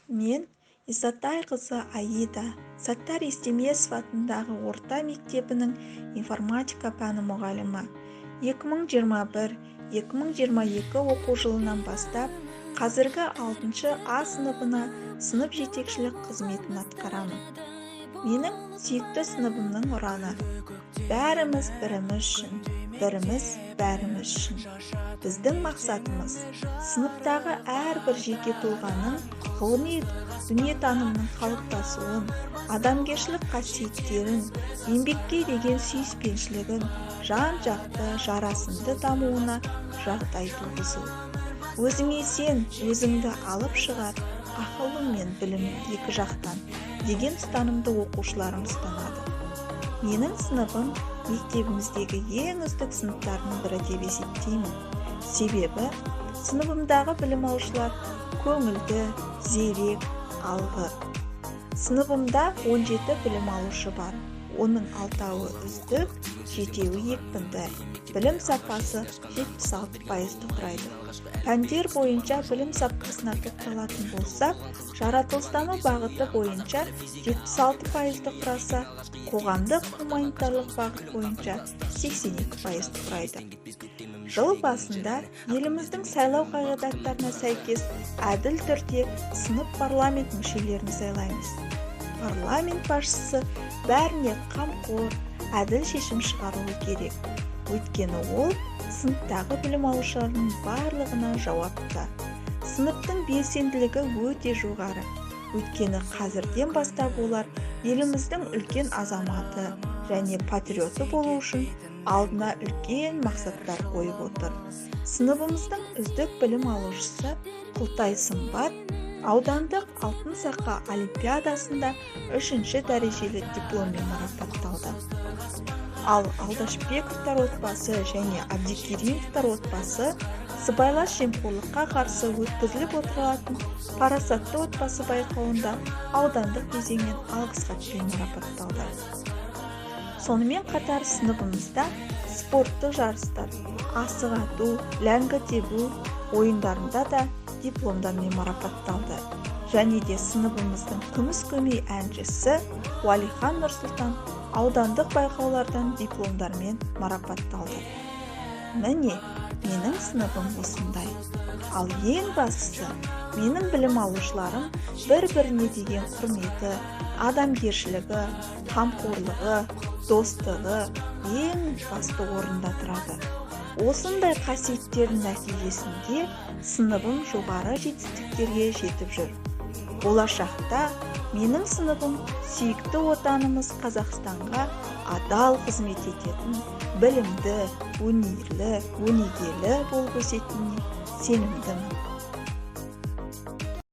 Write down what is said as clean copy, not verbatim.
Мен Исатай қызы Аида Саттар Естемесов атындағы орта мектебінің информатика пәні мұғалімі. 2021-2022 оқу жылынан бастап қазіргі 6 А сыныбына сынып жетекшілік қызметін атқарамын. Менің сүйікті сыныбымның ұраны: бәріміз біріміз үшін, біріміз бәріміз үшін. Біздің мақсатымыз сыныптағы әрбір жеке тұлғаның ғылыми дүниетанымның қалыптасуын, адамгершілік қасиеттерін, еңбекке деген сүйіспеншілігін, жан-жақты жарасымды дамуына жағдай туғызу. Өзіңе сен, өзіңді алып шығар, ақылың мен білімің екі жақтан деген ұстанымды оқушыларым ұстанады. Менің сыныбым мектебіміздегі ең үздік сыныптардың бірі деп есептеймін. Себебі сыныбымдағы білім алушылар көңілді, зерек, алғыр. Сыныбымда 17 білім алушы бар. Оның 6-ы үздік, 7-і екпінді. Білім сапасы 76%-ді құрайды. Пәндер бойынша білім сапасына тоқталатын болсақ, жаратылыстану бағыты бойынша 76%-ді құраса, қоғамдық гуманитарлық бағыт бойынша 82%-ді құрайды. Жыл басында еліміздің сайлау қағидаттарына сәйкес әділ түрде сынып парламент мүшелерін сайлаймыз. Парламент басшысы бәріне қамқор, әділ шешім шығаруы керек. Өйткені ол сыныптағы білім алушылардың барлығына жауапты. Сыныптың белсенділігі өте жоғары. Өйткені қазірден бастап олар еліміздің үлкен азаматы және патриоты болу үшін алдына үлкен мақсаттар қойып отыр. Сыныбымыздың үздік білім алушысы Құлтай Сымбат аудандық Алтын Сақа олимпиадасында 3-ші дәрежелі дипломмен марапатталды. Ал Алдашбековтар отбасы және Абдикеримовтар отбасы сыбайлас жемқорлыққа қарсы өткізіліп отыратын парасатты отбасы байқауында аудандық кезеңмен алғыс хатпен марапатталды. Сонымен қатар сыныбымызда спорттық жарыстар, асық ату, ләңгі тебу ойындарында да дипломдармен марапатталды. Және де сыныбымыздың күміс көмей әншісі Уалихан Нұрсұлтан аудандық байқаулардан дипломдармен марапатталды. Міне, менің сыныбым осындай. Ал ең бастысы, менің білім алушыларым бір-біріне деген құрметі, адамгершілігі, қамқорлығы, достығы ең басты орында тұрады. Осындай қасиеттердің нәтижесінде сыныбым жоғары жетістіктерге жетіп жүр. Болашақта менің сыныбым сүйікті отанымыз Қазақстанға адал қызмет ететін, білімді, өнерлі, өнегелі болып өсетініне сенімдімін.